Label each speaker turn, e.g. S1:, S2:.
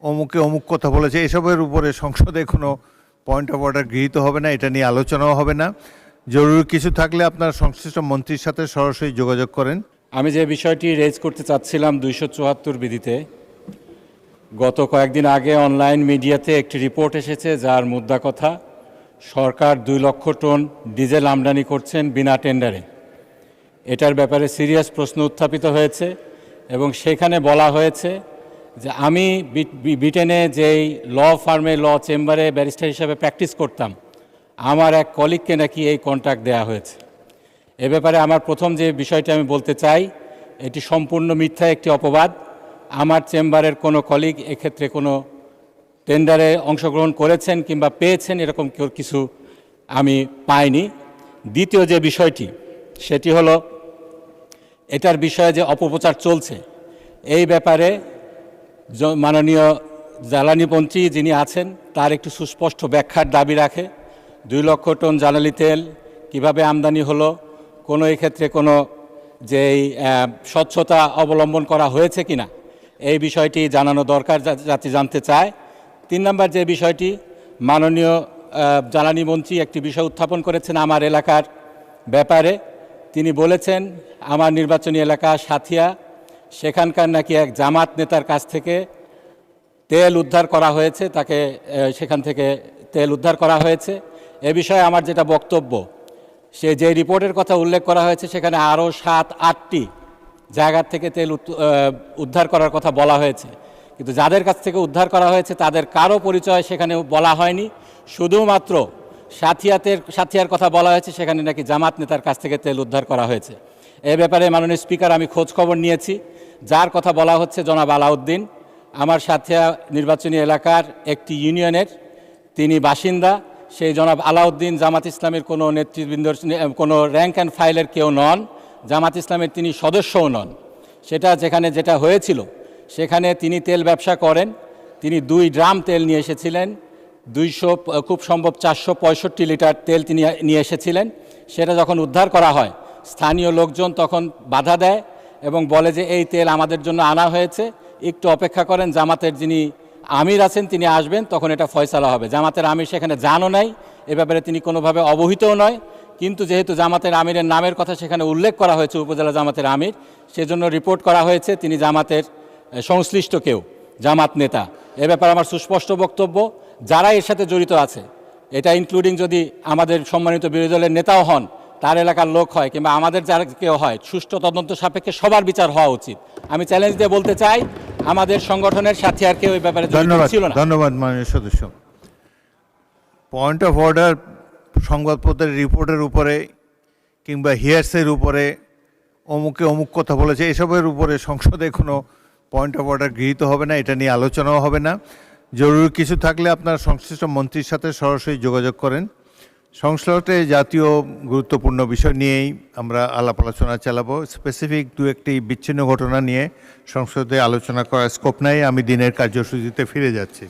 S1: অমুকে অমুক কথা বলেছে, এসবের উপরে সংসদে কোনো পয়েন্ট অফ অর্ডার গৃহীত হবে না, এটা নিয়ে আলোচনাও হবে না। জরুরি কিছু থাকলে আপনার সংশ্লিষ্ট মন্ত্রীর সাথে সরাসরি যোগাযোগ করেন।
S2: আমি যে বিষয়টি রেজ করতে চাচ্ছিলাম 274 বিধিতে, গত কয়েকদিন আগে অনলাইন মিডিয়াতে একটি রিপোর্ট এসেছে যার মুদ্রা কথা সরকার 2 লক্ষ টন ডিজেল আমদানি করছেন বিনা টেন্ডারে। এটার ব্যাপারে সিরিয়াস প্রশ্ন উত্থাপিত হয়েছে এবং সেখানে বলা হয়েছে যে আমি ব্রিটেনে যেই ল ফার্মে ল চেম্বারে ব্যারিস্টার হিসাবে প্র্যাকটিস করতাম, আমার এক কলিগকে নাকি এই কন্ট্রাক্ট দেওয়া হয়েছে। এ ব্যাপারে আমার প্রথম যে বিষয়টি আমি বলতে চাই, এটি সম্পূর্ণ মিথ্যা একটি অপবাদ। আমার চেম্বারের কোনো কলিগ এক্ষেত্রে কোনো টেন্ডারে অংশগ্রহণ করেছেন কিংবা পেয়েছেন এরকম কিছু আমি পাইনি। দ্বিতীয় যে বিষয়টি সেটি হলো এটার বিষয়ে যে অপপ্রচার চলছে, এই ব্যাপারে মাননীয় জ্বালানি মন্ত্রী যিনি আছেন তার একটু সুস্পষ্ট ব্যাখ্যার দাবি রাখে। 2 লক্ষ টন জ্বালানি তেল কিভাবে আমদানি হলো, কোনো এক্ষেত্রে কোনো যেই স্বচ্ছতা অবলম্বন করা হয়েছে কিনা এই বিষয়টি জানানো দরকার, যাতে জানতে চায়। 3 নম্বর যে বিষয়টি, মাননীয় জ্বালানি মন্ত্রী একটি বিষয় উত্থাপন করেছেন আমার এলাকার ব্যাপারে। তিনি বলেছেন আমার নির্বাচনী এলাকা সাথিয়া, সেখানকার নাকি এক জামাত নেতার কাছ থেকে তেল উদ্ধার করা হয়েছে, তাকে সেখান থেকে তেল উদ্ধার করা হয়েছে। এ বিষয়ে আমার যেটা বক্তব্য, সে যে রিপোর্টের কথা উল্লেখ করা হয়েছে সেখানে আরও 7-8টি জায়গার থেকে তেল উদ্ধার করার কথা বলা হয়েছে, কিন্তু যাদের কাছ থেকে উদ্ধার করা হয়েছে তাদের কারো পরিচয় সেখানে বলা হয়নি। শুধুমাত্র সাথিয়ার কথা বলা হয়েছে, সেখানে নাকি জামাত নেতার কাছ থেকে তেল উদ্ধার করা হয়েছে। এ ব্যাপারে মাননীয় স্পিকার আমি খোঁজ খবর নিয়েছি। যার কথা বলা হচ্ছে জনাব আলাউদ্দিন, আমার সাথিয়া নির্বাচনী এলাকার একটি ইউনিয়নের তিনি বাসিন্দা। সেই জনাব আলাউদ্দিন জামাত ইসলামের কোনো নেতৃবৃন্দর, কোনো র্যাঙ্ক অ্যান্ড ফাইলের কেউ নন, জামাত ইসলামের তিনি সদস্যও নন। যেটা হয়েছিল সেখানে তিনি তেল ব্যবসা করেন। তিনি 2 ড্রাম তেল নিয়ে এসেছিলেন, 200 খুব সম্ভব 465 লিটার তেল তিনি নিয়ে এসেছিলেন। সেটা যখন উদ্ধার করা হয়, স্থানীয় লোকজন তখন বাধা দেয় এবং বলে যে এই তেল আমাদের জন্য আনা হয়েছে, একটু অপেক্ষা করেন, জামাতের যিনি আমির আছেন তিনি আসবেন, তখন এটা ফয়সালা হবে। জামাতের আমির সেখানে জানও নাই, এ ব্যাপারে তিনি কোনোভাবে অবহিতও নয়। কিন্তু যেহেতু জামাতের আমিরের নামের কথা সেখানে উল্লেখ করা হয়েছে, উপজেলা জামাতের আমির, সেজন্য রিপোর্ট করা হয়েছে তিনি জামাতের সংশ্লিষ্ট কেউ, জামাত নেতা। এ ব্যাপারে আমার সুস্পষ্ট বক্তব্য, যারা এর সাথে জড়িত আছে, এটা ইনক্লুডিং যদি আমাদের সম্মানিত বিরোধী দলের নেতাও হন, তার এলাকার লোক হয় কিংবা আমাদের যারা কেউ হয়, সুষ্ঠু তদন্ত সাপেক্ষে সবার বিচার হওয়া উচিত। আমি চ্যালেঞ্জ দিয়ে বলতে চাই, আমাদের সংগঠনের সাথে আর কেউ এই ব্যাপারে জড়িত ছিল না।
S1: ধন্যবাদ মাননীয় সদস্য। পয়েন্ট অফ অর্ডার সংবাদপত্রের রিপোর্টের উপরে কিংবা হিয়ার্সের উপরে অমুকে অমুক কথা বলেছে, এসবের উপরে সংসদে কোনো পয়েন্ট অফ অর্ডার গৃহীত হবে না, এটা নিয়ে আলোচনাও হবে না। জরুরি কিছু থাকলে আপনার সংশ্লিষ্ট মন্ত্রীর সাথে সরাসরি যোগাযোগ করেন। সংসদে জাতীয় গুরুত্বপূর্ণ বিষয় নিয়েই আমরা আলাপ আলোচনা চালাবো। স্পেসিফিক 2-1টি বিচ্ছিন্ন ঘটনা নিয়ে সংসদে আলোচনা করার স্কোপ নাই। আমি দিনের কার্যসূচিতে ফিরে যাচ্ছি।